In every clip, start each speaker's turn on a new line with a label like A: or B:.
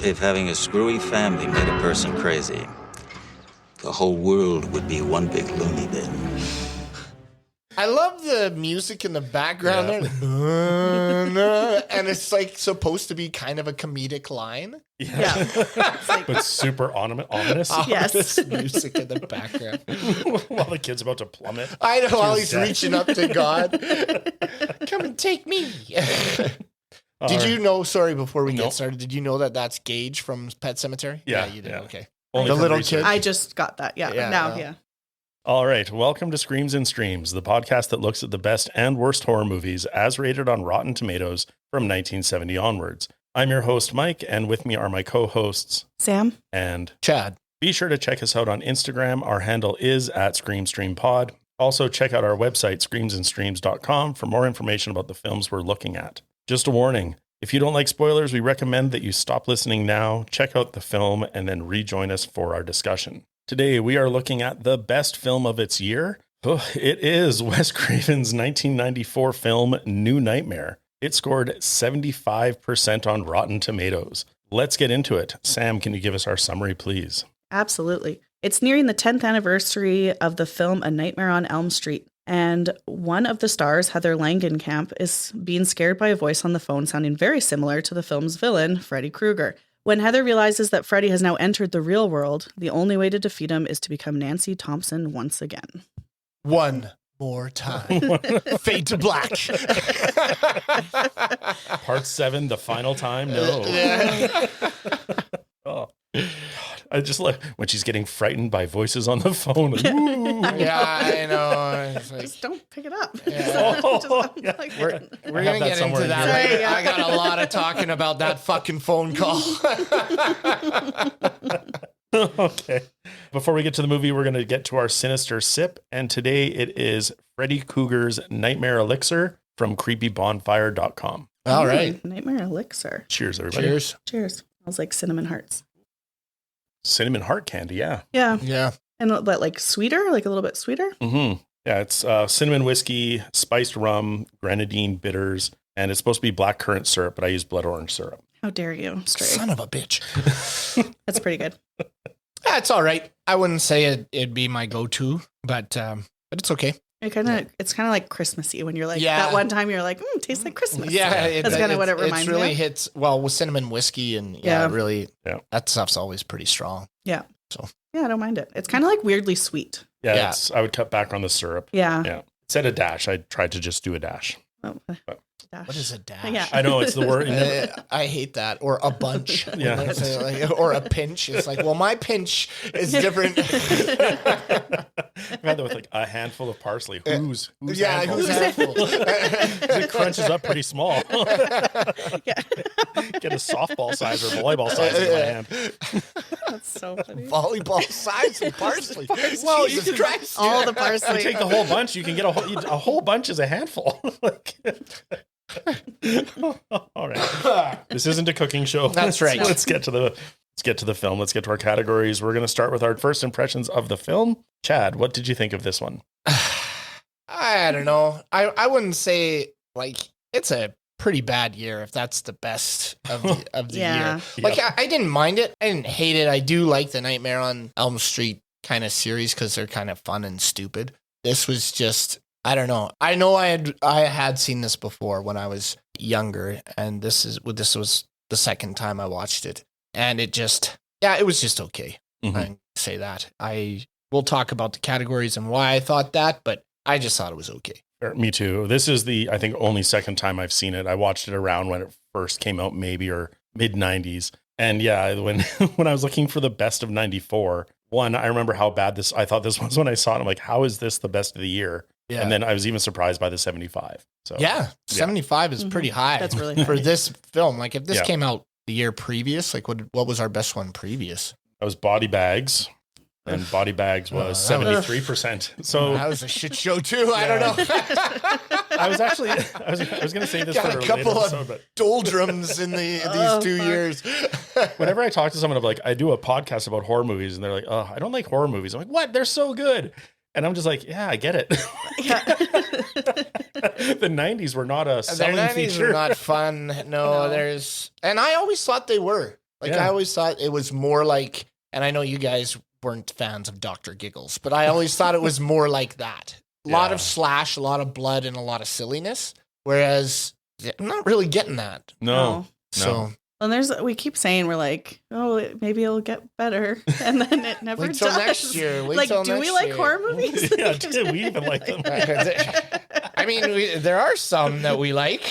A: If having a screwy family made a person crazy, the whole world would be one big loony bin.
B: I love the music in the background there. And it's like supposed to be kind of a comedic line.
C: Yeah. It's like,
D: But super ominous.
C: Yes.
B: This music in the background.
D: While the kid's about to plummet.
B: I know, while he's
D: death.
B: reaching up to God. Come and take me. Did you know, sorry, before we get started, did you know that that's Gage from Pet Sematary?
D: Yeah,
B: you did.
D: yeah.
B: Okay.
D: Only
B: The
D: for
B: little
D: research.
B: kid.
C: I just got that. Yeah.
B: Yeah,
C: Now,
B: no.
C: yeah.
D: All right. Welcome to Screams and Streams, the podcast that looks at the best and worst horror movies as rated on Rotten Tomatoes from 1970 onwards. I'm your host, Mike, and with me are my co-hosts,
C: Sam.
D: and
B: Chad.
D: be sure to check us out on Instagram. Our handle is @ScreamStreamPod. Also, check out our website, screamsandstreams.com, for more information about the films we're looking at. Just a warning, if you don't like spoilers, we recommend that you stop listening now, check out the film, and then rejoin us for our discussion. Today, we are looking at the best film of its year. It is Wes Craven's 1994 film, New Nightmare. It scored 75% on Rotten Tomatoes. Let's get into it. Sam, can you give us our summary, please?
C: Absolutely. It's nearing the 10th anniversary of the film A Nightmare on Elm Street. And one of the stars, Heather Langenkamp, is being scared by a voice on the phone sounding very similar to the film's villain, Freddy Krueger. When Heather realizes that Freddy has now entered the real world, the only way to defeat him is to become Nancy Thompson once again.
B: One more time. Fade to black.
D: Part 7, the final time? No.
B: Yeah.
D: Oh, God. I just like when she's getting frightened by voices on the phone. Like, ooh.
B: Yeah, I know. It's like,
C: Just don't pick it up.
B: Yeah.
D: Yeah.
B: we're
D: I
B: going
D: have
B: to
D: that
B: get
D: somewhere
B: into
D: in
B: that
D: here.
B: later. I got a lot of talking about that fucking phone call.
D: Okay. Before we get to the movie, we're going to get to our sinister sip. And today it is Freddy Krueger's Nightmare Elixir from creepybonfire.com.
B: All right.
C: Nightmare Elixir.
D: Cheers, everybody.
B: Cheers.
C: Cheers. Smells like cinnamon hearts.
D: Cinnamon heart candy, yeah.
C: Yeah.
B: Yeah.
C: And but like sweeter, like a little bit sweeter.
D: Mm-hmm. Yeah, it's cinnamon whiskey, spiced rum, grenadine bitters, and it's supposed to be blackcurrant syrup, but I use blood orange syrup.
C: How dare you? Stray.
B: Son of a bitch.
C: That's pretty good.
B: It's all right. I wouldn't say it'd be my go-to, but it's okay.
C: It's kind of like Christmassy when you're like
B: Yeah.
C: that one time you're like, tastes like Christmas.
B: Yeah,
C: That's kind of what it reminds
B: It really
C: me of.
B: hits well with cinnamon whiskey, and
C: Yeah.
B: that stuff's always pretty strong.
C: Yeah.
B: So
C: Yeah, I don't mind it. It's kind of like weirdly sweet.
D: Yeah,
B: Yeah.
D: I would cut back on the syrup.
C: Yeah.
D: Yeah. It said a dash. I tried to just do a dash.
C: Oh, dash.
B: what is a dash?
C: Yeah.
D: I know it's the word.
B: I hate that. Or a bunch.
D: Yeah.
B: When they say, like, or a pinch. It's like, well, my pinch is different.
D: Rather with like a handful of parsley. Who's
B: Yeah,
D: handful?
B: who's handful?
D: It crunches up pretty small.
C: Yeah.
D: Get a softball size or volleyball size in my hand.
C: That's so funny.
B: Volleyball size of parsley. Well, Jesus Christ.
C: All the
D: You
C: parsley.
D: take the whole bunch, you can get a whole bunch is a handful. All right. This isn't a cooking show.
B: That's right.
D: Let's get to the film. Let's get to our categories. We're going to start with our first impressions of the film. Chad, what did you think of this one?
B: I don't know. I wouldn't say like it's a pretty bad year if that's the best of the
C: Yeah.
B: year. Like I didn't mind it. I didn't hate it. I do like the Nightmare on Elm Street kind of series because they're kind of fun and stupid. This was just, I don't know. I know I had seen this before when I was younger, and this was the second time I watched it, and it was just okay.
D: Mhm.
B: I can say that. We'll talk about the categories and why I thought that, but I just thought it was okay.
D: Me too. This is I think, only second time I've seen it. I watched it around when it first came out, maybe, or mid-90s. And yeah, when I was looking for the best of 94, I remember how bad I thought this was when I saw it. I'm like, how is this the best of the year?
B: Yeah.
D: And then I was even surprised by the 75. So
B: Yeah, 75 is pretty high.
C: That's really
B: for
C: high.
B: this film. Like if this
D: Yeah.
B: came out the year previous, like what was our best one previous?
D: that was Body Bags. And Body Bags was 73%. So
B: That was a shit show too. I don't know.
D: I was going to say this
B: Got
D: for
B: a
D: a
B: couple
D: later
B: of
D: episode, but
B: doldrums in these
C: Oh,
B: 2
C: fuck.
B: years.
D: whenever I talk to someone, I'm like, I do a podcast about horror movies, and they're like, oh, I don't like horror movies. I'm like, what? They're so good. And I'm just like, yeah, I get it.
C: Yeah.
D: The 90s were not a
B: Their
D: selling
B: 90s
D: feature.
B: were not fun. No,
C: No.
B: and I always thought they were. Like
D: Yeah.
B: I always thought it was more like, and I know you guys weren't fans of Dr. Giggles, but I always thought it was more like that. A lot of slash, a lot of blood, and a lot of silliness. Whereas I'm not really getting that.
D: No.
B: So
C: And we keep saying we're like, oh, maybe it'll get better, and then it never
B: wait
C: does.
B: till next year. Wait till
C: do we
B: next
C: like
B: year.
C: horror movies?
D: Yeah, do we even like them?
B: I mean, there are some that we like.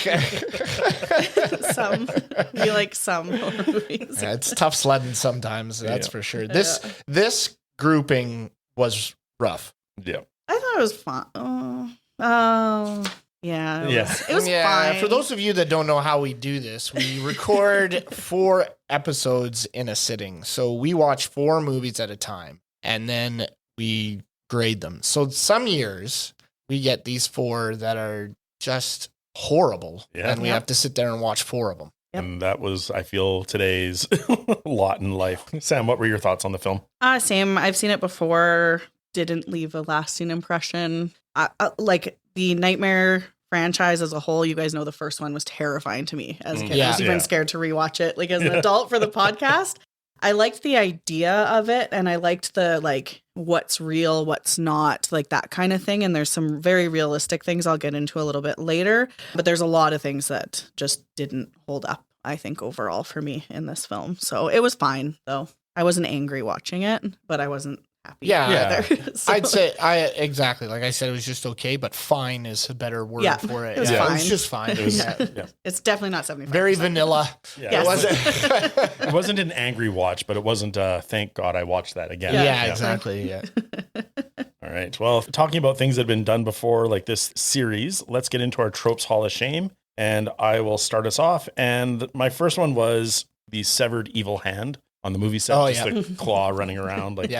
C: We like some horror movies.
B: Yeah, it's tough sledding sometimes. That's for sure. This grouping was rough.
D: Yeah.
C: I thought it was fun. Oh, yeah. It was fine.
B: For those of you that don't know how we do this, we record 4 episodes in a sitting. So we watch 4 movies at a time, and then we grade them. So some years we get these 4 that are just horrible, and we have to sit there and watch 4 of them.
C: Yep.
D: And that was, I feel, today's lot in life. Sam, what were your thoughts on the film?
C: Same. I've seen it before. Didn't leave a lasting impression. Like the Nightmare franchise as a whole, you guys know the first one was terrifying to me as a kid. I was even scared to rewatch it, like as an adult for the podcast. I liked the idea of it, and I liked the like what's real, what's not, like that kind of thing. And there's some very realistic things I'll get into a little bit later, but there's a lot of things that just didn't hold up, I think, overall for me in this film. So it was fine, though. I wasn't angry watching it, but I wasn't happy either. So,
B: I'd say exactly like I said, it was just okay, but fine is a better word for it.
C: It was
B: It
C: fine.
B: was just fine.
D: It was,
C: It's definitely not 75.
B: Very vanilla.
D: Yeah,
C: Yes.
D: it wasn't an angry watch, but it wasn't thank God I watched that again.
B: Yeah, exactly. Yeah.
D: All right. Well, talking about things that have been done before, like this series, let's get into our Tropes Hall of Shame. And I will start us off. And my first one was the severed evil hand on the movie set. The claw running around like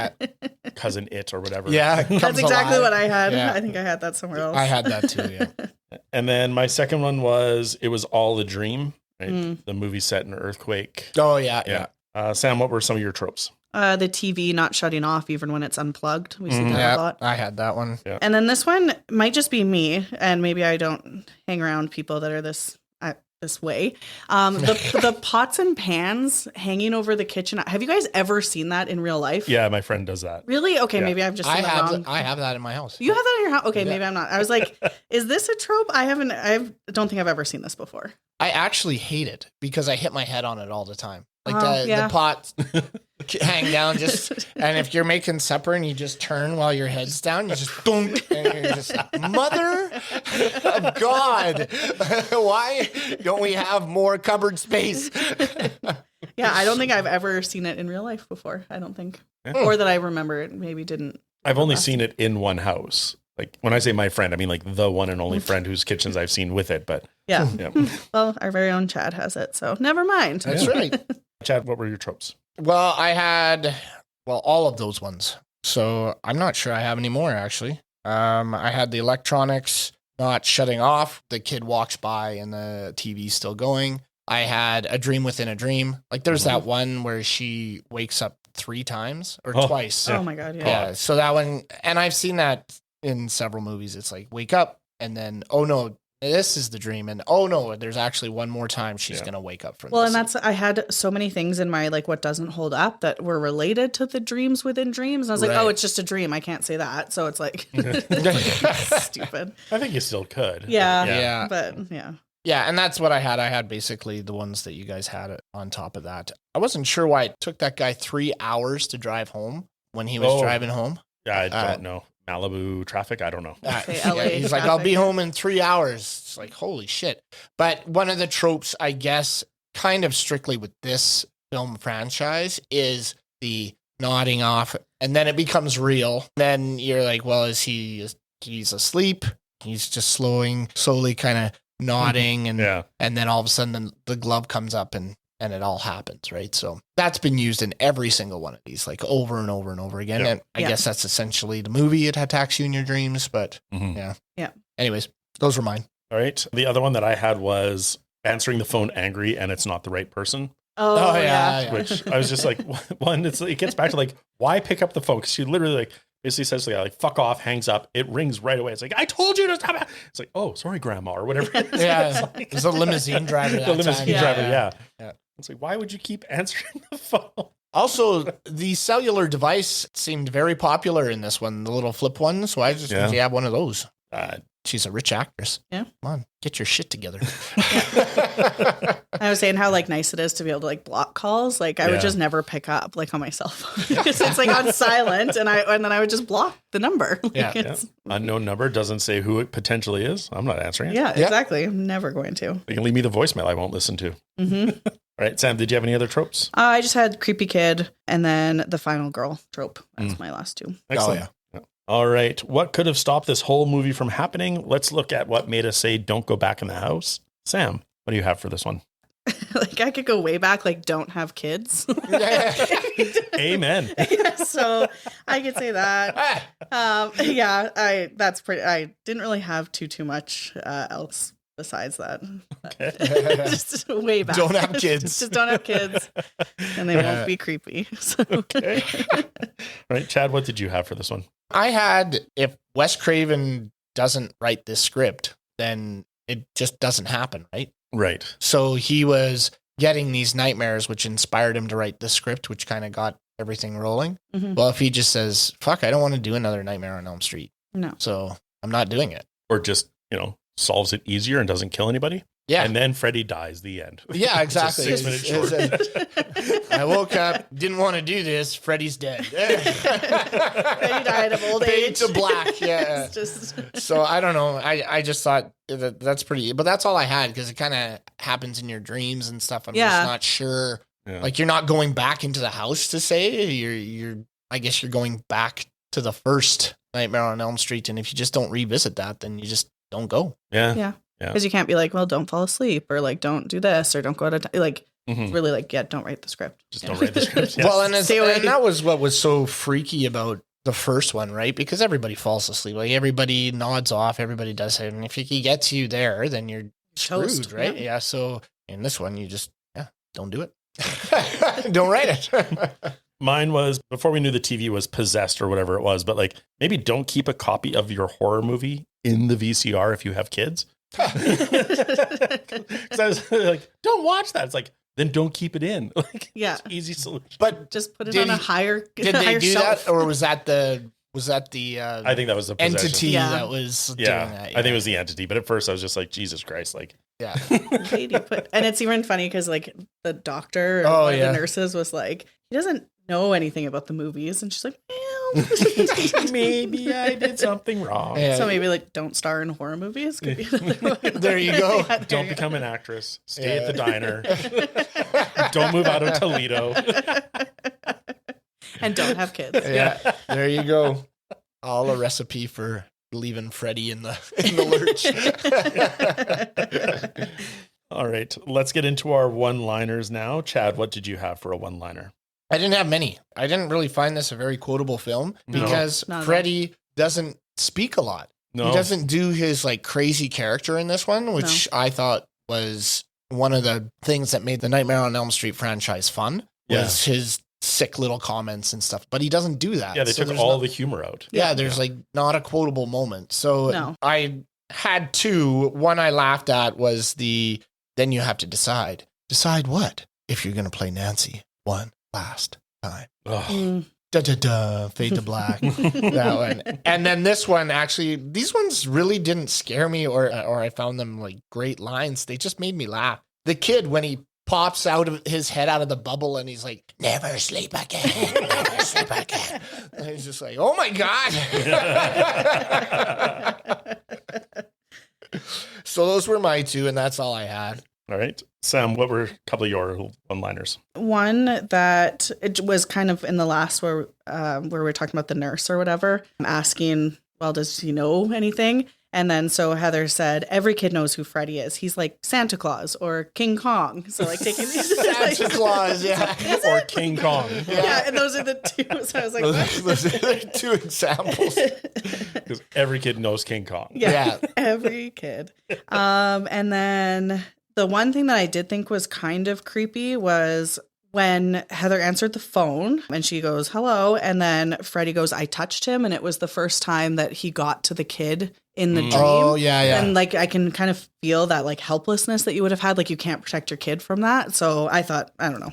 D: Cousin It or whatever.
B: Yeah.
C: That's exactly what I had.
B: Yeah.
C: I think I had that somewhere else.
B: I had that too, yeah.
D: And then my second one was It Was All a Dream, right? The movie set in an earthquake.
B: Oh, yeah.
D: Sam, what were some of your tropes?
C: The TV not shutting off even when it's unplugged. We see that a lot.
B: I had that one.
D: Yeah.
C: And then this one might just be me, and maybe I don't hang around people that are this way. The pots and pans hanging over the kitchen. Have you guys ever seen that in real life?
D: Yeah, my friend does that.
C: Really? Okay, maybe I've just seen it wrong.
B: I have that in my house.
C: You have that in your house? Okay, maybe I'm not. I was like, is this a trope? I don't think I've ever seen this before.
B: I actually hate it because I hit my head on it all the time. Like
C: yeah.
B: the pot hang down and if you're making supper and you just turn while your head's down, you just dunk, and you're just mother of God, why don't we have more cupboard space?
C: Yeah, I don't think I've ever seen it in real life before. I don't think, or that I remember it. Maybe didn't.
D: I've only seen it in one house. Like when I say my friend, I mean like the one and only friend whose kitchens I've seen with it. But
C: yeah. Well, our very own Chad has it, so never mind.
B: That's right.
D: Chad, what were your tropes?
B: Well, I had all of those ones. So I'm not sure I have any more actually. I had the electronics not shutting off. The kid walks by and the TV's still going. I had a dream within a dream. Like there's that one where she wakes up 3 times or twice.
C: Oh my God.
B: Yeah. So that one, and I've seen that in several movies. It's like wake up and then, oh no, this is the dream. And oh no, there's actually one more time she's going to wake up from this.
C: And I had so many things in my, like what doesn't hold up that were related to the dreams within dreams. And I was like, oh, it's just a dream. I can't say that. So it's like, stupid.
D: I think you still could.
C: Yeah. But yeah.
B: Yeah, and that's what I had. I had basically the ones that you guys had on top of that. I wasn't sure why it took that guy 3 hours to drive home when he was driving home.
D: Yeah, I don't know. Malibu traffic? I don't know.
B: He's like, I'll be home in 3 hours. It's like, holy shit. But one of the tropes, I guess, kind of strictly with this film franchise is the nodding off, and then it becomes real. Then you're like, well, he's asleep? He's just slowly kind of nodding, and then all of a sudden the glove comes up and it all happens, right? So that's been used in every single one of these, like over and over and over again. And I guess that's essentially the movie. It attacks you in your dreams, but yeah. Anyways, those were mine.
D: All right. The other one that I had was answering the phone angry and it's not the right person.
C: Oh yeah.
D: Which I was just like, one, it gets back to like, why pick up the phone? Because she literally like basically says like fuck off, hangs up, it rings right away. It's like, I told you to stop it. It's like, oh, sorry, grandma, or whatever.
B: Yeah. It's a limousine driver.
D: The limousine driver, yeah. It's like, why would you keep answering the phone?
B: Also, the cellular device seemed very popular in this one, the little flip one. So I just think you have one of those. She's a rich actress.
C: Yeah.
B: Come on, get your shit together.
C: I was saying how like nice it is to be able to like block calls. Like I would just never pick up like on my cell phone because it's like on silent, and then I would just block the number. Like,
D: Unknown number doesn't say who it potentially is. I'm not answering it.
C: Yeah, exactly. I'm never going to.
D: You can leave me the voicemail I won't listen to.
C: Mm-hmm.
D: All right, Sam, did you have any other tropes?
C: I just had creepy kid and then the final girl trope. That's my last two.
D: Excellent.
B: Oh, yeah.
D: All right. What could have stopped this whole movie from happening? Let's look at what made us say, don't go back in the house. Sam, what do you have for this one?
C: Like I could go way back, like don't have kids.
D: Amen.
C: So I could say that. I didn't really have too much else besides that.
D: Okay.
C: Just way back.
B: Don't have kids.
C: Just don't have kids. And they won't be creepy. So.
D: Okay. All right. Chad, what did you have for this one?
B: I had, if Wes Craven doesn't write this script, then it just doesn't happen, right?
D: Right.
B: So he was getting these nightmares, which inspired him to write the script, which kind of got everything rolling. Mm-hmm. Well, if he just says, fuck, I don't want to do another Nightmare on Elm Street.
C: No.
B: So I'm not doing it.
D: Or just, solves it easier and doesn't kill anybody. Yeah. And then Freddy dies, the end.
B: Yeah, exactly.
D: 6 minutes short.
B: I woke up, didn't want to do this. Freddy's dead.
C: Freddy died of old age.
B: Fade to black. Yeah. So I don't know. I just thought that's pretty, but that's all I had because it kind of happens in your dreams and stuff. I'm just not sure. Yeah. Like you're not going back into the house to say you're. I guess you're going back to the first Nightmare on Elm Street, and if you just don't revisit that, then you just don't go.
D: Yeah.
C: Yeah. Because you can't be like, well, don't fall asleep or like, don't do this or don't go to really like, don't write the script.
D: Just don't write the script. Yes.
B: Well, and that was what was so freaky about the first one, right? Because everybody falls asleep. Like everybody nods off. Everybody does it. And if he gets you there, then you're screwed, right? Yeah. So in this one, you just, don't do it. Don't write it.
D: Mine was before we knew the TV was possessed or whatever it was, but like maybe don't keep a copy of your horror movie in the VCR if you have kids. Because I was like, don't watch that. It's like, then don't keep it in. Like, easy solution.
C: But just put it on a higher. Did they do
B: shelf. That, or was that the?
D: I think that was the
B: entity that was doing that.
D: Yeah. I think it was the entity. But at first, I was just like, Jesus Christ, like.
B: Yeah.
C: And it's even funny because like the doctor or one of the nurses was like, he doesn't know anything about the movies, and she's like, well,
D: maybe I did something wrong.
C: Yeah. So maybe like don't star in horror movies. Could be
B: there you go.
D: Don't become an actress. Stay at the diner. Don't move out of Toledo.
C: And don't have kids.
B: Yeah. There you go. All a recipe for leaving Freddy in the lurch.
D: All right. Let's get into our one-liners now. Chad, what did you have for a one-liner?
B: I didn't have many. I didn't really find this a very quotable film because Freddy doesn't speak a lot. No. He doesn't do his like crazy character in this one, which I thought was one of the things that made the Nightmare on Elm Street franchise fun was his sick little comments and stuff, but he doesn't do that.
D: Yeah, they took all the humor out.
B: Yeah, there's like not a quotable moment. So I had two. One I laughed at was then you have to decide. Decide what? If you're going to play Nancy one last time. Fade to black. That one. And then this one, actually, these ones really didn't scare me or I found them like great lines. They just made me laugh. The kid, when he pops out of his head out of the bubble and he's like, never sleep again, never sleep again. And he's just like, oh my God. So those were my two, and that's all I had.
D: All right. Sam, what were a couple of your one-liners?
C: One that it was kind of in the last where we were talking about the nurse or whatever, asking, well, does he know anything? And then so Heather said, every kid knows who Freddy is. He's like Santa Claus or King Kong. So like taking these
B: Santa Claus,
D: or King Kong.
C: Yeah, and those are the two. So I was like,
B: those are the two examples.
D: Because every kid knows King Kong.
C: Yeah. Every kid. And then the one thing that I did think was kind of creepy was when Heather answered the phone and she goes, hello. And then Freddy goes, I touched him. And it was the first time that he got to the kid in the dream.
B: Oh, yeah.
C: And like, I can kind of feel that like helplessness that you would have had. Like you can't protect your kid from that. So I thought, I don't know.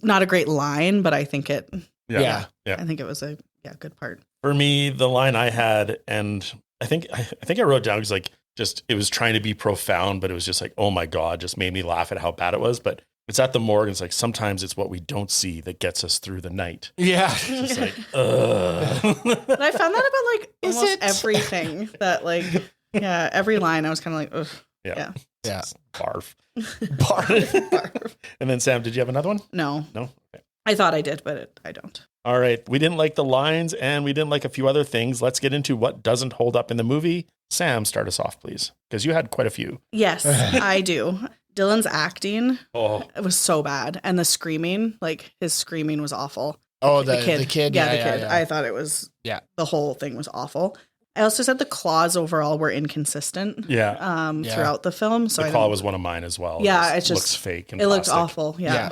C: Not a great line, but I think it,
B: Yeah.
C: I think it was a good part.
D: For me, the line I had, and I think I wrote down, because like, just, it was trying to be profound, but it was just like, oh my God, just made me laugh at how bad it was. But it's at the morgue. And it's like, sometimes it's what we don't see that gets us through the night.
B: Yeah.
D: It's just like, ugh.
C: But I found that about like almost everything that like, every line I was kind of like, ugh.
D: Yeah. Barf.
C: Barf.
D: And then Sam, did you have another one?
C: No.
D: Okay.
C: I thought I did, but I don't.
D: All right. We didn't like the lines and we didn't like a few other things. Let's get into what doesn't hold up in the movie. Sam, start us off, please, because you had quite a few.
C: Yes, I do. Dylan's acting it was so bad. And the screaming, like his screaming was awful.
B: Oh, the kid.
C: The kid. I thought it was, the whole thing was awful. I also said the claws overall were inconsistent throughout the film. So
D: the claw was one of mine as well.
C: Yeah,
D: it just looks fake and
C: it
D: plastic.
C: looks awful. Yeah.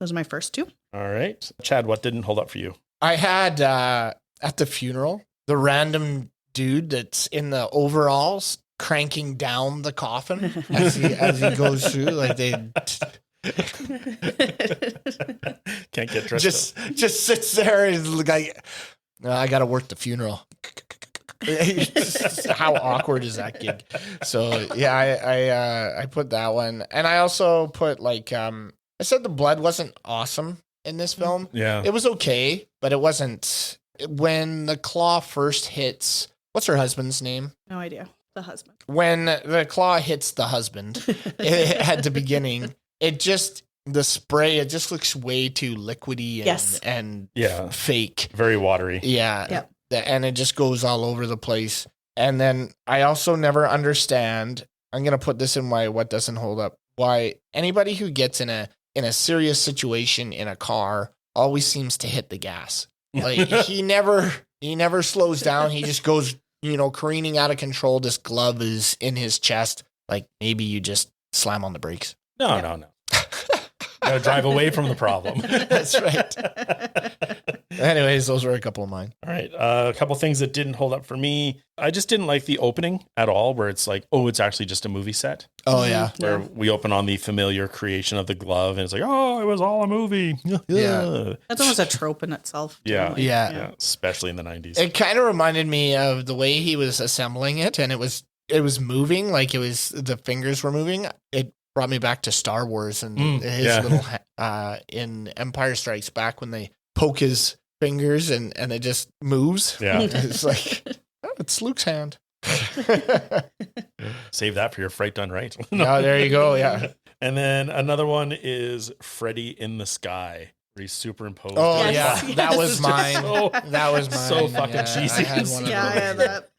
C: Those are my first two.
D: All right. Chad, what didn't hold up for you?
B: I had at the funeral, the random dude that's in the overalls cranking down the coffin as he goes through. Like they
D: can't get dressed up.
B: Just sits there and like, I got to work the funeral. How awkward is that gig? So yeah, I put that one, and I also put like I said the blood wasn't awesome in this film.
D: Yeah,
B: it was okay, but it wasn't. When the claw first hits, what's her husband's name?
C: No idea. The husband.
B: When the claw hits the husband at the beginning, the spray, it just looks way too liquidy and fake.
D: Very watery.
B: Yeah. Yep. And it just goes all over the place. And then I also never understand, I'm going to put this in my what doesn't hold up, why anybody who gets in a serious situation in a car always seems to hit the gas. Like he never slows down. He just goes, careening out of control. This glove is in his chest. Like maybe you just slam on the brakes.
D: No. Gotta drive away from the problem.
B: That's right. Anyways, those were a couple of mine.
D: All right. A couple things that didn't hold up for me. I just didn't like the opening at all, where it's like, oh, it's actually just a movie set.
B: Oh, yeah.
D: Where we open on the familiar creation of the glove, and it's like, oh, it was all a movie.
C: Yeah. That's almost a trope in itself.
B: Yeah.
D: Especially in the 90s.
B: It kind of reminded me of the way he was assembling it, and it was moving, like the fingers were moving. It brought me back to Star Wars and his little in Empire Strikes Back when they poke his fingers and it just moves.
D: Yeah.
B: It's like, it's Luke's hand.
D: Save that for your Fright Done Right.
B: Oh, there you go. Yeah.
D: And then another one is Freddy in the Sky, where he's superimposed.
B: Oh, yes. That was mine. That was mine.
D: So fucking cheesy.
B: I had one of
C: I had that.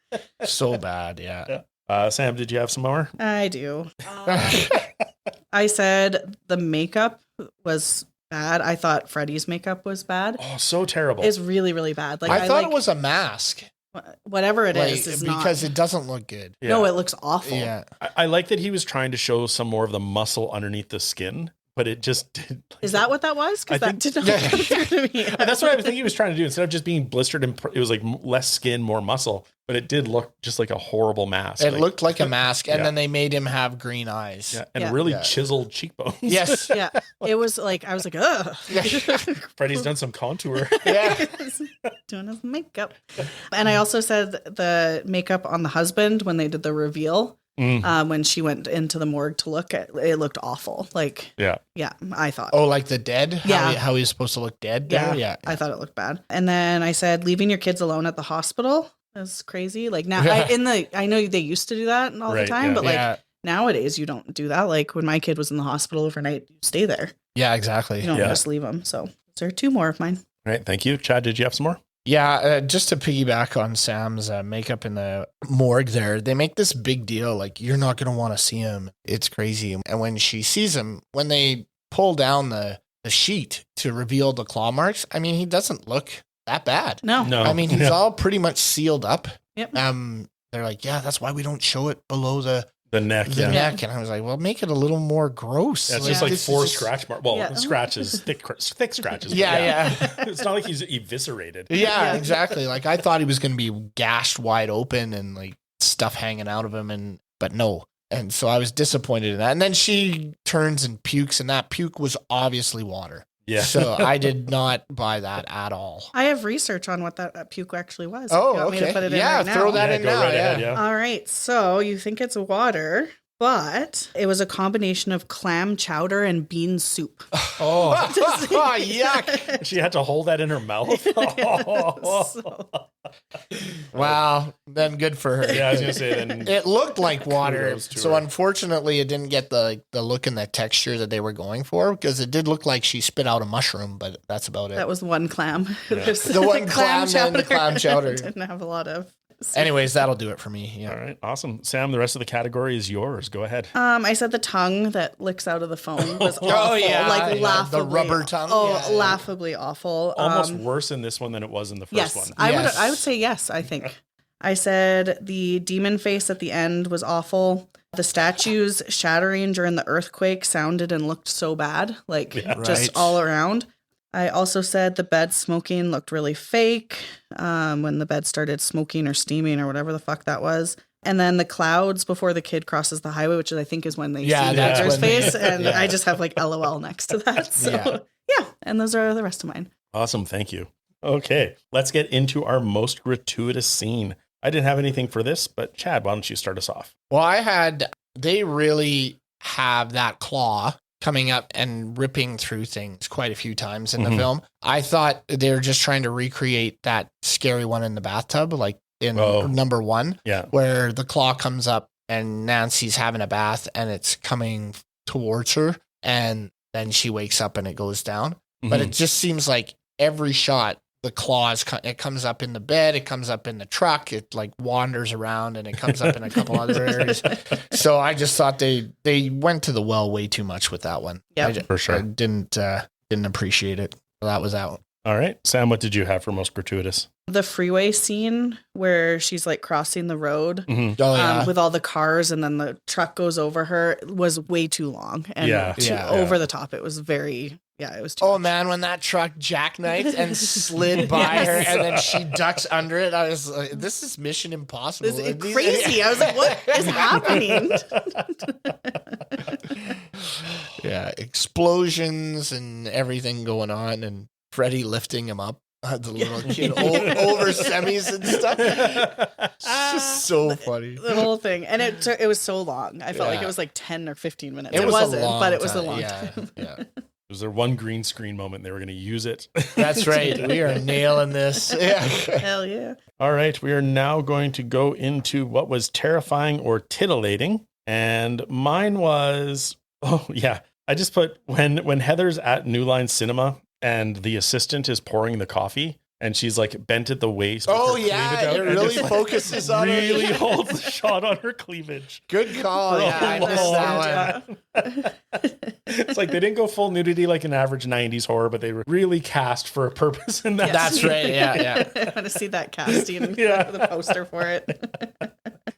B: So bad. Yeah.
D: Sam, did you have some more?
C: I do. I said the makeup was bad. I thought Freddy's makeup was bad.
D: Oh, so terrible.
C: It's really, really bad. Like
B: I thought it was a mask.
C: Whatever it is
B: because
C: not.
B: It doesn't look good.
C: Yeah. No, it looks awful.
B: Yeah.
D: I like that he was trying to show some more of the muscle underneath the skin, but it just did.
C: Is that what that was? Because that did not come through to me.
D: That's what I was thinking he was trying to do. Instead of just being blistered, and it was like less skin, more muscle. But it did look just like a horrible mask.
B: It looked like a mask, and then they made him have green eyes.
D: And really chiseled cheekbones.
B: Yes.
C: Yeah. It was like, I was like, ugh.
D: Freddy's done some contour.
B: Yeah.
C: Doing his makeup. And I also said the makeup on the husband when they did the reveal. When she went into the morgue to look at it, looked awful. Like, yeah, I thought.
B: Oh, like the dead?
C: Yeah.
B: How he's supposed to look dead?
C: Yeah. I thought it looked bad. And then I said, leaving your kids alone at the hospital is crazy. Like now, I know they used to do that all the time, but like nowadays you don't do that. Like when my kid was in the hospital overnight, you stay there.
B: Yeah, exactly.
C: You don't just leave them. So there are two more of mine.
D: All right. Thank you. Chad, did you have some more?
B: Yeah, just to piggyback on Sam's makeup in the morgue there, they make this big deal, like, you're not going to want to see him. It's crazy. And when she sees him, when they pull down the sheet to reveal the claw marks, I mean, he doesn't look that bad.
C: No.
B: I mean, he's all pretty much sealed up.
C: Yep.
B: They're like, yeah, that's why we don't show it below the
D: The neck.
B: the neck, and I was like, well, make it a little more gross.
D: Yeah, it's just like
B: this is
D: 4
B: just-
D: scratch marks. Well, scratches, thick scratches. but
B: Yeah.
D: It's not like he's eviscerated.
B: Yeah, exactly. Like I thought he was going to be gashed wide open and like stuff hanging out of him, but no. And so I was disappointed in that. And then she turns and pukes, and that puke was obviously water.
D: Yeah.
B: So I did not buy that at all.
C: I have research on what that puke actually was.
B: Oh,
C: if you want me to
B: okay.
C: put it in
B: Yeah,
C: right now.
B: throw that in
D: go
B: now.
D: right
B: Yeah.
D: ahead, yeah.
C: All right. So you think it's water, but it was a combination of clam chowder and bean soup.
B: Oh, yuck.
D: She had to hold that in her mouth.
C: So-
B: Wow. Then good for her.
D: Yeah, I was going to say then.
B: It looked like water,
D: Kudos to
B: so
D: her.
B: unfortunately, it didn't get the look and the texture that they were going for, because it did look like she spit out a mushroom, but that's about it.
C: that was one clam.
B: The one clam and the clam chowder.
C: Didn't have a lot of.
B: Anyways, that'll do it for me. Yeah.
D: All right, awesome. Sam, the rest of the category is yours. Go ahead.
C: I said the tongue that licks out of the phone was awful.
B: Oh, yeah,
C: like
B: yeah,
C: laughably.
B: the rubber tongue.
C: Oh,
B: Yeah, yeah.
C: laughably awful.
D: Almost worse in this one than it was in the first
C: Yes,
D: one.
B: Yes.
C: I would say yes, I think. I said the demon face at the end was awful. The statues shattering during the earthquake sounded and looked so bad, like just
B: Right.
C: all around. I also said the bed smoking looked really fake when the bed started smoking or steaming or whatever the fuck that was. And then the clouds before the kid crosses the highway, which I think is when they
B: Yeah,
C: see
B: that's
C: Heather's
B: when they-
C: face. And
B: yeah.
C: I just have like LOL next to that. So yeah, and those are the rest of mine.
D: Awesome. Thank you. Okay, let's get into our most gratuitous scene. I didn't have anything for this, but Chad, why don't you start us off?
B: Well, they really have that claw coming up and ripping through things quite a few times in the
D: Mhm.
B: film. I thought they were just trying to recreate that scary one in the bathtub, like in number 1,
D: Yeah.
B: where the claw comes up and Nancy's having a bath and it's coming towards her, and then she wakes up and it goes down. But it just seems like every shot, the claws, it comes up in the bed, it comes up in the truck, it like wanders around, and it comes up in a couple other areas. So I just thought they went to the well way too much with that one.
C: Yep.
D: For sure.
B: I didn't appreciate it. That was out.
D: All right. Sam, what did you have for most gratuitous?
C: The freeway scene where she's like crossing the road
D: Mhm.
B: Oh yeah.
C: with all the cars and then the truck goes over her was way too long and
D: Yeah.
B: Yeah.
C: over the top. It was very, it was too
B: Oh
C: much.
B: man, when that truck jackknifed and slid by her,
C: Yes.
B: and then she ducks under it, I was like, "This is Mission Impossible."
C: This is
B: These-
C: crazy. I was like, what is happening?
B: Yeah, explosions and everything going on, and Freddy lifting him up, the little kid over semis and stuff. It's just so funny.
C: The whole thing. And it was so long. I felt like
B: Yeah.
C: it was like 10 or 15 minutes.
B: It
C: It
B: was a
C: wasn't,
B: long
C: but it was a
B: time.
C: long
B: Yeah,
C: time.
B: yeah.
D: Was there one green screen moment they were going to use it?
B: That's right. We are nailing this. Yeah.
C: Hell yeah.
D: All right. We are now going to go into what was terrifying or titillating. And mine was, I just put when Heather's at New Line Cinema and the assistant is pouring the coffee and she's like bent at the waist. with
B: Oh
D: her
B: yeah,
D: cleavage out
B: it
D: and
B: really
D: just, like,
B: focuses on
D: really
B: her.
D: holds the shot on her cleavage.
B: Good call. Yeah, I missed that one.
D: It's like they didn't go full nudity like an average 90s horror, but they were really cast for a purpose in that.
B: That's right. Yeah.
C: I want to see that casting.
D: Yeah.
C: The poster for it.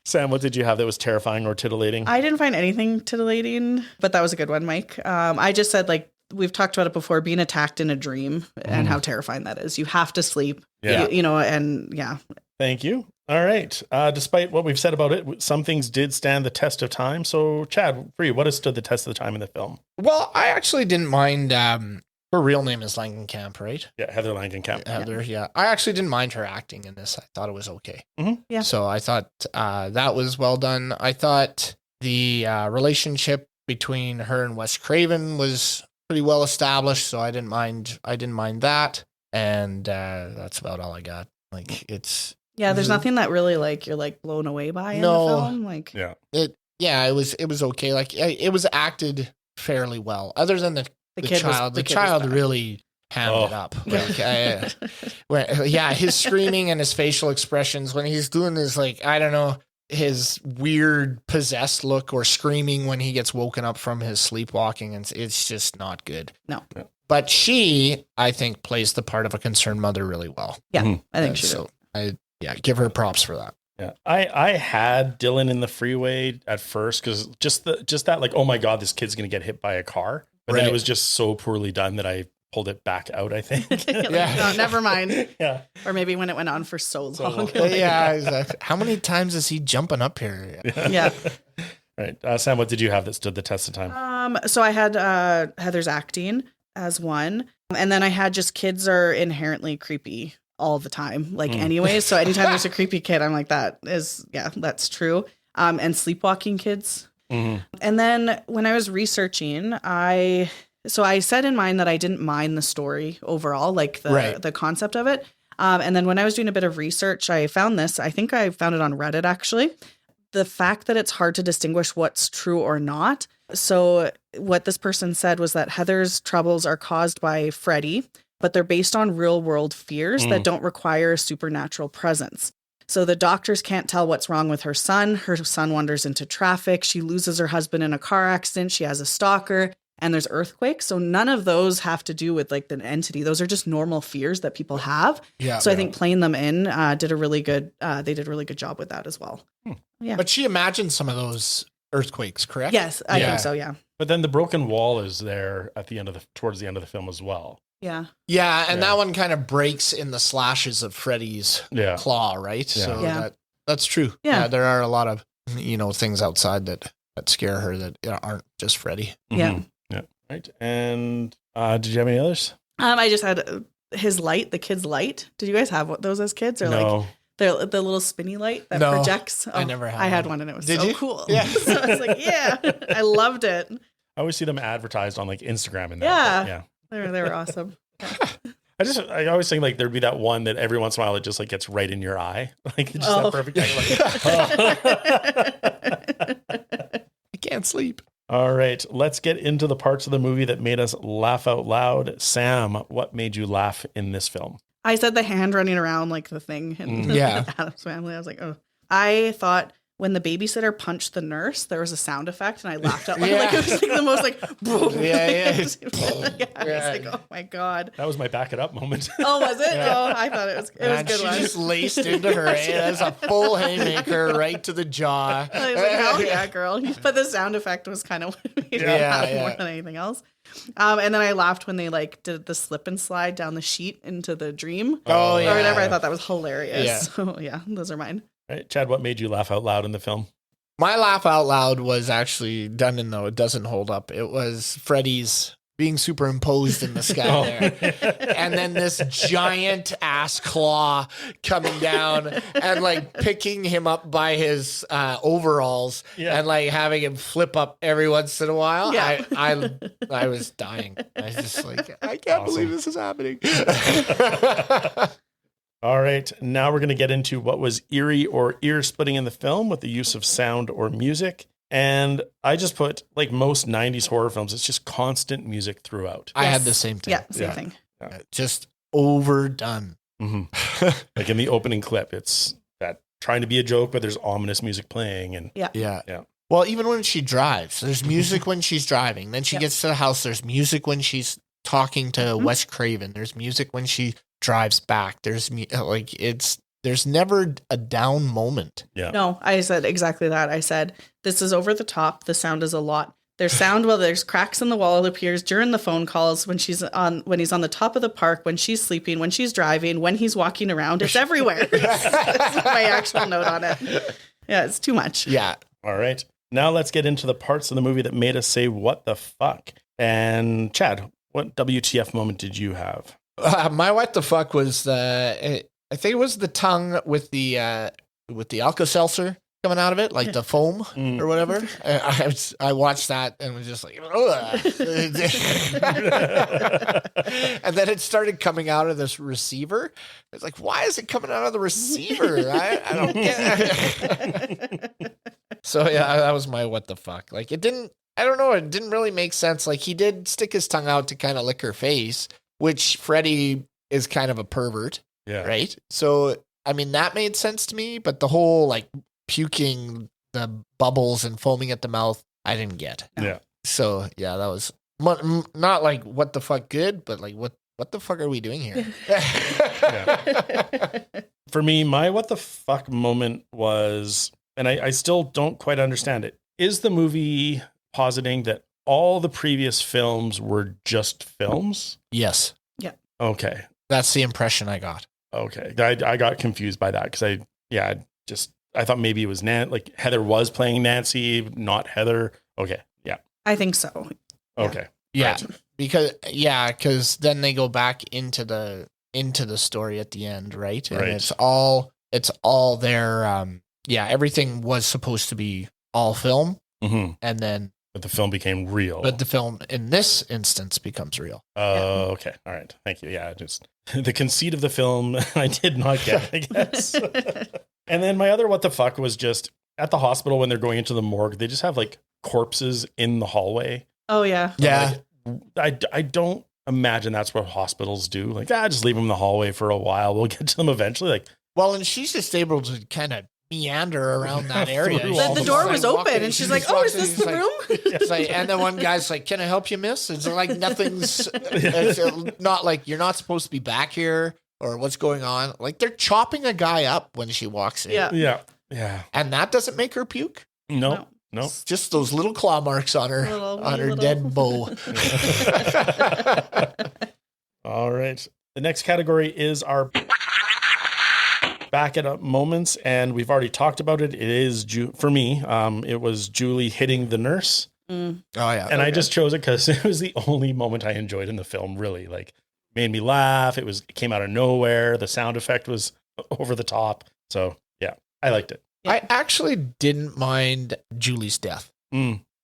D: Sam, what did you have that was terrifying or titillating?
C: I didn't find anything titillating, but that was a good one, Mike. I just said, like, we've talked about it before, being attacked in a dream and how terrifying that is. You have to sleep,
D: Yeah.
C: and yeah.
D: Thank you. All right. Despite what we've said about it, some things did stand the test of time. So, Chad, for you, what has stood the test of the time in the film?
B: Well, I actually didn't mind. Her real name is Langenkamp, right?
D: Yeah, Heather Langenkamp.
B: Heather. Yeah. I actually didn't mind her acting in this. I thought it was okay.
D: Mhm.
C: Yeah.
B: So I thought that was well done. I thought the relationship between her and Wes Craven was pretty well established, so I didn't mind that. And that's about all I got. Like it's
C: Yeah, there's
B: Mhm.
C: nothing that really like you're like blown away by in
B: No.
C: the film. Like
D: Yeah.
B: it was okay. Like it was acted fairly well, other than the
C: kid
B: child.
C: the
B: The
C: kid
B: child
C: was bad.
B: really hammed it up. Like, his screaming and his facial expressions when he's doing his, like, I don't know, his weird possessed look or screaming when he gets woken up from his sleepwalking, and it's just not good.
C: No.
D: Yeah.
B: But she, I think, plays the part of a concerned mother really well.
C: Yeah,
D: Mhm.
C: I think she did.
B: so. Give her props for that.
D: Yeah, I had Dylan in the freeway at first because just that like, oh my god, this kid's gonna get hit by a car. But then it was just so poorly done that I pulled it back out, I think.
C: No, never mind.
D: Yeah.
C: Or maybe when it went on for so long.
B: Yeah, exactly. How many times is he jumping up here?
C: Yeah.
D: Right. Sam, what did you have that stood the test of time?
C: So I had Heather's acting as one. And then I had just kids are inherently creepy all the time, like anyways. So anytime there's a creepy kid, I'm like, that's true. And sleepwalking kids. Mm-hmm. And then when I was researching, I said in mind that I didn't mind the story overall, like the concept of it. And then when I was doing a bit of research, I found this. I think I found it on Reddit, actually. The fact that it's hard to distinguish what's true or not. So what this person said was that Heather's troubles are caused by Freddy, but they're based on real world fears that don't require a supernatural presence. So the doctors can't tell what's wrong with her son. Her son wanders into traffic. She loses her husband in a car accident. She has a stalker. And there's earthquakes. So none of those have to do with like the entity. Those are just normal fears that people have. Yeah. So I think playing them in did a really good job with that as well. Yeah.
B: But she imagined some of those earthquakes, correct?
C: Yes, I think so. Yeah.
D: But then the broken wall is there at the end towards the end of the film as well.
C: Yeah.
B: Yeah. And that one kind of breaks in the slashes of Freddy's claw, right? Yeah. So that's true. Yeah. There are a lot of, things outside that scare her that aren't just Freddy.
C: Yeah.
D: Mm-hmm. Yeah. Right. And did you have any others?
C: I just had his light, the kid's light. Did you guys have those as kids? Or
D: no.
C: Like the little spinny light that projects?
B: I never had.
C: I had one and it was
B: Did
C: so
B: you?
C: cool.
B: Yeah.
C: So I was like, I loved it.
D: I always see them advertised on like Instagram and that.
C: Yeah. They were awesome.
D: I always think like there'd be that one that every once in a while it just like gets right in your eye. Like it's just that perfect angle.
B: I can't sleep.
D: All right, let's get into the parts of the movie that made us laugh out loud. Sam, what made you laugh in this film?
C: I said the hand running around like the thing in Addams Family. I was like, oh. I thought when the babysitter punched the nurse, there was a sound effect, and I laughed out loud. Like it was like the most like boom.
B: Yeah.
C: I was like, oh my god.
D: That was my back it up moment.
C: Oh, was it? Yeah. Oh, I thought it was good.
B: She just laced into her. As a full haymaker right to the jaw.
C: I was like, hell yeah, girl. But the sound effect was kind of what made me laugh more than anything else. And then I laughed when they like did the slip and slide down the sheet into the dream.
B: Oh yeah.
C: Or whatever. I thought that was hilarious.
B: Yeah.
C: So yeah, those are mine.
D: Right. Chad, what made you laugh out loud in the film?
B: My laugh out loud was actually done in, though it doesn't hold up. It was Freddy's being superimposed in the sky there. And then this giant ass claw coming down and like picking him up by his overalls and like having him flip up every once in a while. Yeah. I was dying. I was just like, I can't believe this is happening.
D: All right, now we're going to get into what was eerie or ear-splitting in the film with the use of sound or music. And I just put, like most 90s horror films, it's just constant music throughout.
B: I had the same thing.
C: Yeah, same thing.
B: Yeah. Just overdone.
D: Mm-hmm. Like in the opening clip, it's that trying to be a joke, but there's ominous music playing. And
B: Yeah. Well, even when she drives, there's music when she's driving. Then she gets to the house, there's music when she's talking to Wes Craven. There's music when she drives back. There's never a down moment.
D: Yeah.
C: No, I said exactly that. I said, this is over the top. The sound is a lot. There's sound while there's cracks in the wall. It appears during the phone calls, when he's on the top of the park, when she's sleeping, when she's driving, when he's walking around. It's everywhere. That's my actual note on it. Yeah, it's too much.
B: Yeah.
D: All right. Now let's get into the parts of the movie that made us say, what the fuck? And Chad, what WTF moment did you have?
B: My what the fuck was I think it was the tongue with the Alka-Seltzer coming out of it, like the foam or whatever. I watched that and was just like, ugh. And then it started coming out of this receiver. It's like, why is it coming out of the receiver? I don't get it. So that was my what the fuck. Like it didn't really make sense. Like he did stick his tongue out to kind of lick her face, which Freddy is kind of a pervert.
D: Yeah.
B: Right. So, I mean, that made sense to me, but the whole like puking the bubbles and foaming at the mouth, I didn't get.
D: Yeah.
B: So, that was not like what the fuck good, but like what what the fuck are we doing here?
D: For me, my what the fuck moment was, and I still don't quite understand it. Is the movie positing that all the previous films were just films?
B: Yes.
C: Yeah.
D: Okay.
B: That's the impression I got.
D: Okay. I got confused by that because I thought maybe it was like Heather was playing Nancy, not Heather. Okay. Yeah.
C: I think so.
D: Okay.
B: Yeah.
D: Right.
B: Because then they go back into the story at the end, right? And
D: Right.
B: it's all their everything was supposed to be all film,
D: Mm-hmm.
B: and then
D: But the film became real.
B: but the film in this instance becomes real.
D: Oh, okay. All right. Thank you. Yeah, just the conceit of the film I did not get, I guess. And then my other what the fuck was just at the hospital when they're going into the morgue, they just have like corpses in the hallway.
C: Oh, yeah.
B: Yeah.
D: Like, I don't imagine that's what hospitals do. Like, just leave them in the hallway for a while. We'll get to them eventually. Like,
B: Well, and she's just able to kind of meander around that area.
D: Through
B: She's
D: all
C: The
B: just
C: door
B: like
C: was open,
B: walking,
C: and she's
B: she
C: like,
B: just
C: "Oh,
B: walks
C: is
B: in,
C: this
B: she's
C: the
B: like-
C: room?"
B: It's like, and then one guy's like, "Can I help you, miss?" It's like nothing's. It's not like you're not supposed to be back here or what's going on. Like they're chopping a guy up when she walks in.
C: Yeah.
D: yeah.
B: And that doesn't make her puke.
D: No.
B: It's just those little claw marks on her
C: Little-
B: dead bow.
D: All right. The next category is our back it up moments, and we've already talked about it. It is for me. It was Julie hitting the nurse,
C: Mm.
B: Oh yeah.
D: and I just chose it because it was the only moment I enjoyed in the film. Really, like, made me laugh. It came out of nowhere. The sound effect was over the top. So yeah, I liked it.
B: I actually didn't mind Julie's death.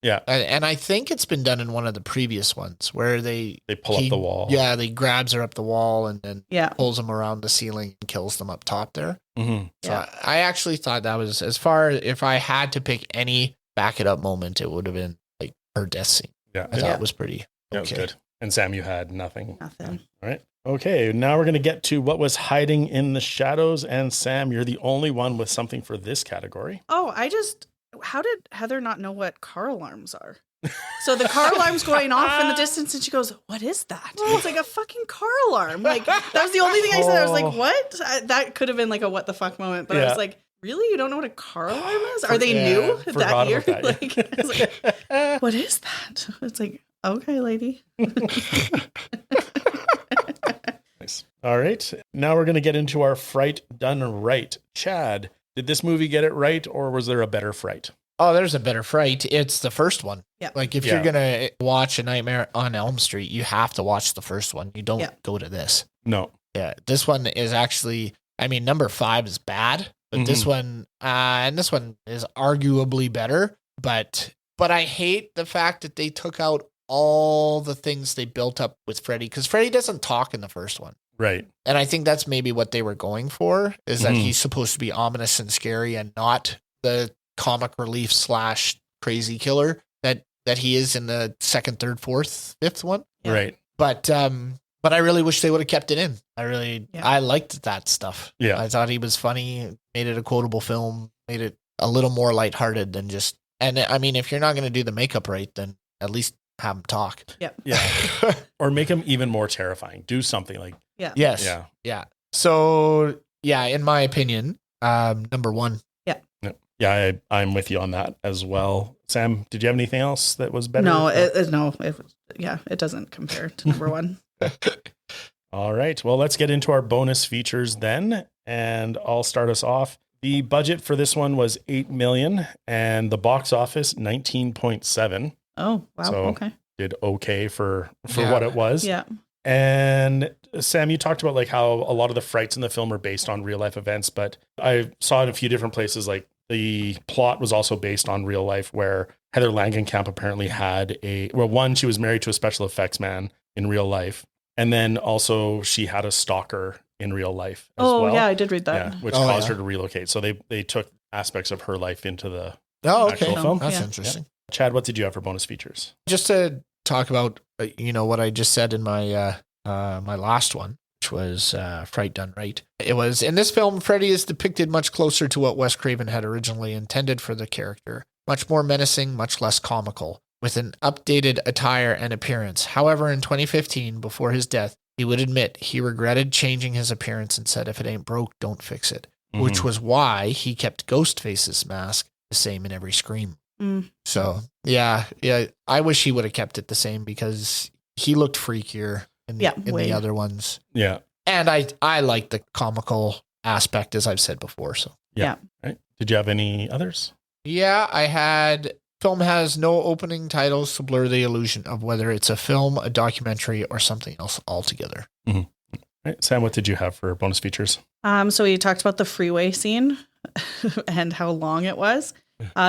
D: Yeah,
B: And I think it's been done in one of the previous ones where they
D: pull up the wall.
B: Yeah, they grabs her up the wall and then
C: Yeah.
B: pulls them around the ceiling and kills them up top there.
D: Mm-hmm.
B: So
C: Yeah.
B: I actually thought that was, as far if I had to pick any back it up moment, it would have been like her death scene.
D: Yeah,
B: I thought it was pretty
D: That was
B: okay.
D: good. And Sam, you had nothing.
C: Nothing.
D: All right. Okay, now we're going to get to what was hiding in the shadows. And Sam, you're the only one with something for this category.
C: Oh, how did Heather not know what car alarms are? So the car alarm's going off in the distance, and she goes, "What is that?" It's like a fucking car alarm. Like, that was the only thing I said. I was like, "What?" That could have been like a what the fuck moment, but I
D: Yeah.
C: was like, "Really? You don't know what a car alarm is? Are they new
D: forgot
C: that year?"
D: about that, yeah.
C: Like, I was like, "What is that?" It's like, "Okay, lady."
D: Nice. All right. Now we're going to get into our fright done right. Chad, did this movie get it right, or was there a better fright?
B: Oh, there's a better fright. It's the first one.
C: Yeah.
B: Like if
D: Yeah.
B: you're going to watch A Nightmare on Elm Street, you have to watch the first one. You don't
C: Yeah.
B: go to this.
D: No.
B: Yeah. This one is actually, I mean, number 5 is bad, but this one, and this one is arguably better, but I hate the fact that they took out all the things they built up with Freddy, because Freddy doesn't talk in the first one.
D: Right.
B: And I think that's maybe what they were going for, is that
D: Mhm.
B: he's supposed to be ominous and scary and not the comic relief / crazy killer that he is in the second, third, fourth, fifth one.
C: Yeah.
D: Right.
B: But I really wish they would have kept it in.
C: Yeah.
B: I liked that stuff.
D: Yeah.
B: I thought he was funny, made it a quotable film, made it a little more lighthearted than just, and I mean, if you're not going to do the makeup right, then at least have him talk.
C: Yeah.
D: Yeah. Or make him even more terrifying. Do something like,
B: Yes.
D: yeah.
B: Yeah. So yeah, in my opinion, number 1.
D: Yeah, I'm with you on that as well. Sam, did you have anything else that was better?
C: No, it doesn't compare to number 1.
D: All right. Well, let's get into our bonus features then. And I'll start us off. The budget for this one was $8 million and the box office 19.7.
C: Oh, wow.
D: So-
C: Okay.
D: Did okay for
B: Yeah.
D: what it was.
C: Yeah.
D: And Sam, you talked about like how a lot of the frights in the film are based on real life events, but I saw in a few different places, like the plot was also based on real life, where Heather Langenkamp apparently had she was married to a special effects man in real life. And then also she had a stalker in real life as
C: Oh,
D: well.
C: yeah, I did read that.
D: Yeah, which
B: Oh,
D: caused
B: yeah.
D: her to relocate. So they took aspects of her life into the
B: Oh, okay.
D: actual film.
B: That's
C: Yeah.
B: interesting.
D: Chad, what did you have for bonus features?
B: Just to talk about, what I just said in my my last one, which was Fright Done Right. It was, in this film, Freddy is depicted much closer to what Wes Craven had originally intended for the character. Much more menacing, much less comical, with an updated attire and appearance. However, in 2015, before his death, he would admit he regretted changing his appearance and said, if it ain't broke, don't fix it. Which was why he kept Ghostface's mask the same in every Scream. So, yeah, I wish he would have kept it the same because he looked freakier in the other ones.
D: Yeah.
B: And I like the comical aspect, as I've said before. So,
C: yeah.
D: Right. Did you have any others?
B: Yeah, I had... Film has no opening titles to blur the illusion of whether it's a film, a documentary, or something else altogether.
D: Right. Sam, what did you have for bonus features?
C: So we talked about the freeway scene and how long it was.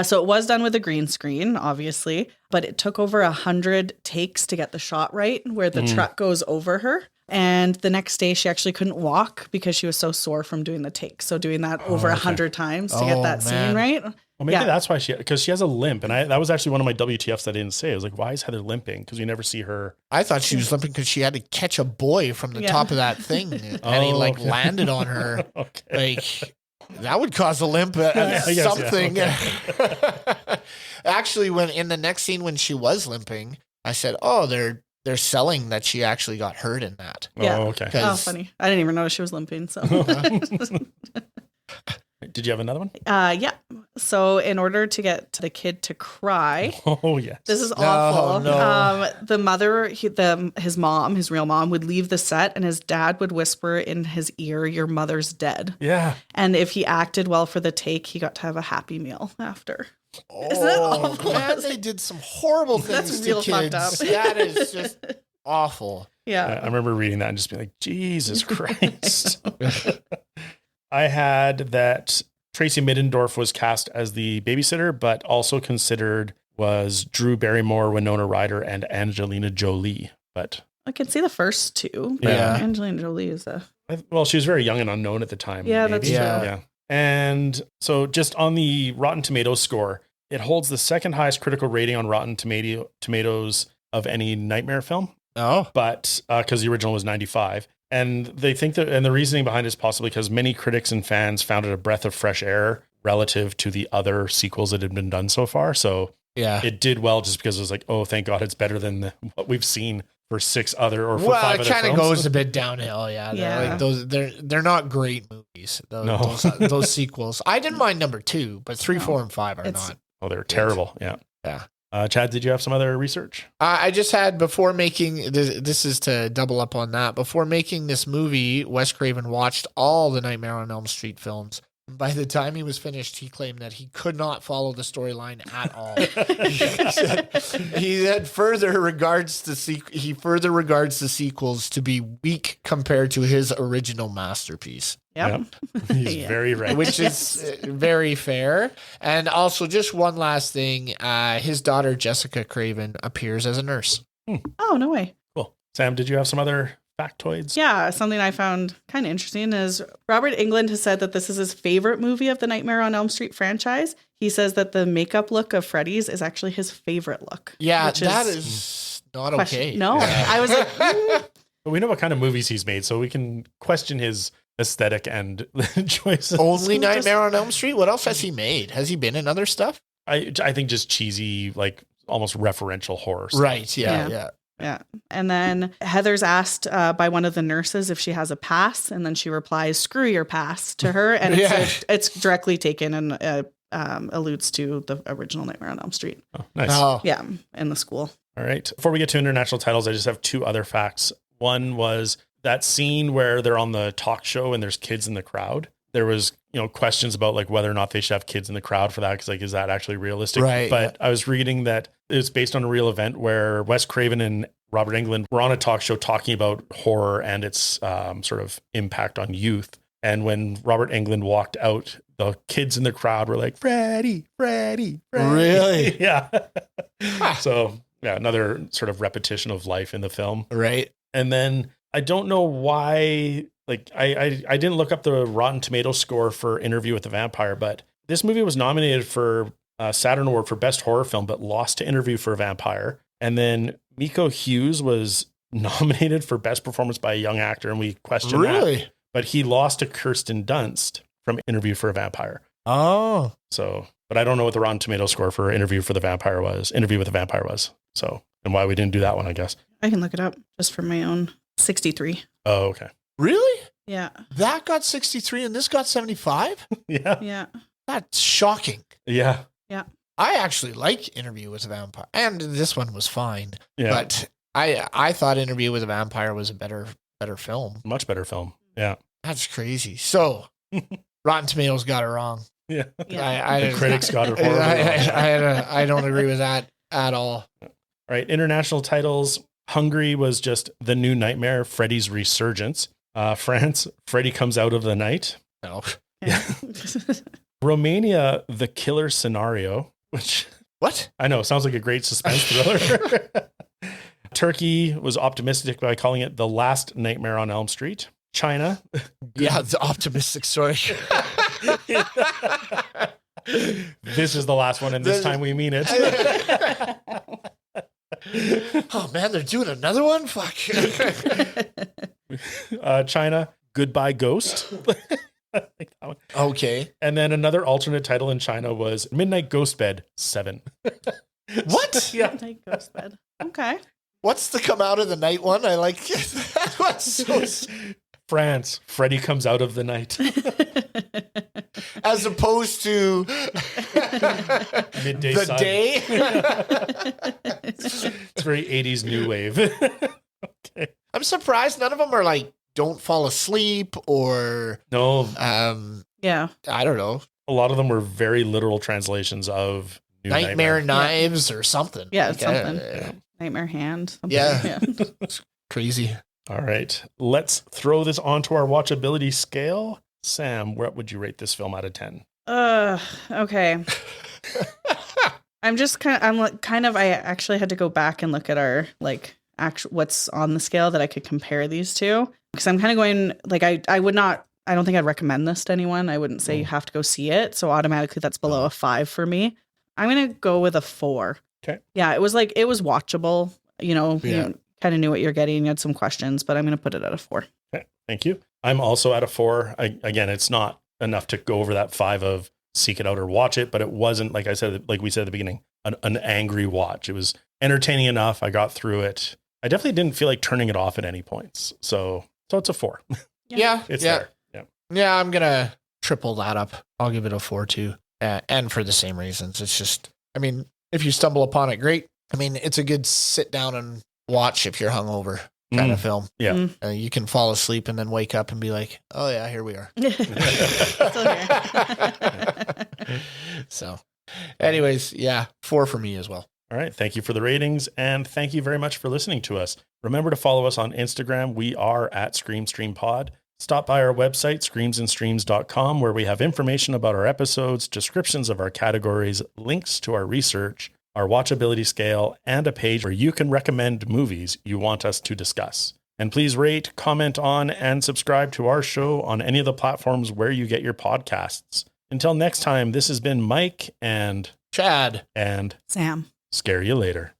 C: So it was done with a green screen, obviously, but it took over 100 takes to get the shot right where the truck goes over her. And the next day she actually couldn't walk because she was so sore from doing the take. So doing that over 100 times to get that scene right.
D: Well, maybe that's why because she has a limp. And that was actually one of my WTFs that I didn't say. I was like, why is Heather limping? Because we never see her.
B: I thought she was limping because she had to catch a boy from the top of that thing. And he landed on her. Like, that would cause a limp something. Actually, when in the next scene when she was limping, I said, oh, they're selling that she actually got hurt in that.
C: Yeah.
D: Oh, okay.
C: Oh, funny. I didn't even notice she was limping. So.
D: Did you have another one?
C: Yeah. So in order to get the kid to cry,
D: oh yes,
C: this is awful.
B: No.
C: The mother, his mom, his real mom, would leave the set, and his dad would whisper in his ear, "Your mother's dead."
D: Yeah.
C: And if he acted well for the take, he got to have a happy meal after.
B: Oh,
C: Isn't that awful?
B: Man, they did some horrible things
C: That's
B: to
C: real
B: kids.
C: fucked up.
B: That is just awful.
C: Yeah.
D: I remember reading that and just being like, Jesus Christ. I had that Tracy Middendorf was cast as the babysitter, but also considered was Drew Barrymore, Winona Ryder, and Angelina Jolie. But
C: I can see the first two.
B: Yeah.
C: Angelina Jolie is
D: well, she was very young and unknown at the time.
C: Yeah,
D: maybe.
C: that's true.
D: Yeah. And so just on the Rotten Tomatoes score, it holds the second highest critical rating on Rotten Tomatoes of any Nightmare film.
B: Oh.
D: But because the original was 95. And they think that, and the reasoning behind it is possibly because many critics and fans found it a breath of fresh air relative to the other sequels that had been done so far. So it did well just because it was like, oh, thank God it's better than what we've seen for 5 other
B: it kind of goes a bit downhill.
C: Yeah.
B: Like they're not great movies. Those sequels. I didn't mind number 2, but 3, 4, and 5 are not.
D: Oh, they're terrible. Yeah.
B: Yeah.
D: Chad, did you have some other research?
B: I just had, before making this is to double up on that. Before making this movie, Wes Craven watched all the Nightmare on Elm Street films. By the time he was finished, he claimed that he could not follow the storyline at all. he further regards the sequels to be weak compared to his original masterpiece.
C: Yep.
D: He's very right.
B: Which is very fair. And also, just one last thing. His daughter, Jessica Craven, appears as a nurse.
C: Oh, no way.
D: Cool. Sam, did you have some other factoids?
C: Yeah, something I found kind of interesting is Robert Englund has said that this is his favorite movie of the Nightmare on Elm Street franchise. He says that the makeup look of Freddy's is actually his favorite look.
B: Yeah, that is not okay.
C: No, I was like,
D: But we know what kind of movies he's made, so we can question his aesthetic and choices.
B: Only Nightmare on Elm Street? What else has he made? Has he been in other stuff?
D: I think just cheesy, like almost referential horror stuff.
B: Right, yeah.
C: And then Heather's asked by one of the nurses if she has a pass, and then she replies, "Screw your pass" to her, and it's directly taken and alludes to the original Nightmare on Elm Street.
D: Oh, nice.
B: Oh.
C: Yeah, in the school.
D: All right. Before we get to international titles, I just have 2 other facts. One was that scene where they're on the talk show and there's kids in the crowd. There was, questions about like whether or not they should have kids in the crowd for that. Because like, is that actually realistic?
B: Right.
D: But I was reading that it's based on a real event where Wes Craven and Robert Englund were on a talk show talking about horror and its sort of impact on youth. And when Robert Englund walked out, the kids in the crowd were like, Freddy.
B: Really?
D: Yeah. So yeah, another sort of repetition of life in the film.
B: Right.
D: And then I don't know why, like I didn't look up the Rotten Tomatoes score for Interview with the Vampire, but this movie was nominated for a Saturn Award for Best Horror Film, but lost to Interview for a Vampire. And then Miko Hughes was nominated for Best Performance by a Young Actor, and we questioned that. But he lost to Kirsten Dunst from Interview for a Vampire.
B: Oh.
D: So, but I don't know what the Rotten Tomatoes score for Interview with the Vampire was. So, and why we didn't do that one, I guess.
C: I can look it up just for my own 63.
D: Oh, okay.
B: Really?
C: Yeah.
B: That got 63 and this got 75?
D: Yeah.
C: Yeah.
B: That's shocking.
D: Yeah.
C: Yeah.
B: I actually like Interview with a Vampire, and this one was fine.
D: Yeah.
B: But I thought Interview with a Vampire was a better film.
D: Much better film. Yeah.
B: That's crazy. So, Rotten Tomatoes got it wrong.
D: Yeah.
C: Yeah.
D: The critics got it horribly wrong.
B: I don't agree with that at all.
D: All right. International titles. Hungary was just The New Nightmare, Freddy's Resurgence. France, Freddy Comes Out of the Night.
B: No.
D: Yeah. Romania, The Killer Scenario, which
B: What?
D: I know sounds like a great suspense thriller. Turkey was optimistic by calling it The Last Nightmare on Elm Street. China.
B: Yeah, it's an optimistic story.
D: This is the last one, and this time we mean it.
B: Oh man, they're doing another one? Fuck.
D: China, Goodbye Ghost. I like that one.
B: Okay.
D: And then another alternate title in China was Midnight Ghost Bed 7.
B: What?
D: Yeah.
C: Midnight Ghost Bed. Okay.
B: What's the come out of the night one? I like that one's so
D: France, Freddy Comes Out of the Night.
B: as opposed to
D: Midday
B: the
D: Sun.
B: day.
D: It's very 80s new wave. Okay.
B: I'm surprised none of them are like Don't Fall Asleep or
D: No,
C: Yeah.
B: I don't know,
D: a lot of them were very literal translations of New
B: Nightmare Knives or something.
C: Yeah,
B: Like,
C: something. Nightmare Hand. Something.
B: Yeah. It's crazy.
D: All right. Let's throw this onto our watchability scale. Sam, what would you rate this film out of 10?
C: Okay. I actually had to go back and look at our what's on the scale that I could compare these to, because I'm kind of going like I don't think I'd recommend this to anyone. I wouldn't say you have to go see it. So automatically that's below a 5 for me. I'm going to go with a 4.
D: Okay.
C: Yeah. It was watchable,
B: Yeah.
C: you kind of knew what you're getting. You had some questions, but I'm going to put it at a 4.
D: Okay. Thank you. I'm also at a 4. Again, it's not enough to go over that 5 of seek it out or watch it, but it wasn't, like I said, like we said at the beginning, an angry watch. It was entertaining enough. I got through it. I definitely didn't feel like turning it off at any points. So it's a 4.
B: Yeah.
D: It's there. Yeah.
B: Yeah, I'm going to triple that up. I'll give it a 4 too. And for the same reasons. It's just, I mean, if you stumble upon it, great. I mean, it's a good sit down and watch if you're hungover kind of film.
D: Yeah.
B: You can fall asleep and then wake up and be like, oh yeah, here we are.
C: Still here.
B: So anyways, yeah, 4 for me as well.
D: All right. Thank you for the ratings, and thank you very much for listening to us. Remember to follow us on Instagram. We are at ScreamStreamPod. Stop by our website, screamsandstreams.com, where we have information about our episodes, descriptions of our categories, links to our research, our watchability scale, and a page where you can recommend movies you want us to discuss. And please rate, comment on, and subscribe to our show on any of the platforms where you get your podcasts. Until next time, this has been Mike and
B: Chad
D: and
C: Sam.
D: scare you later.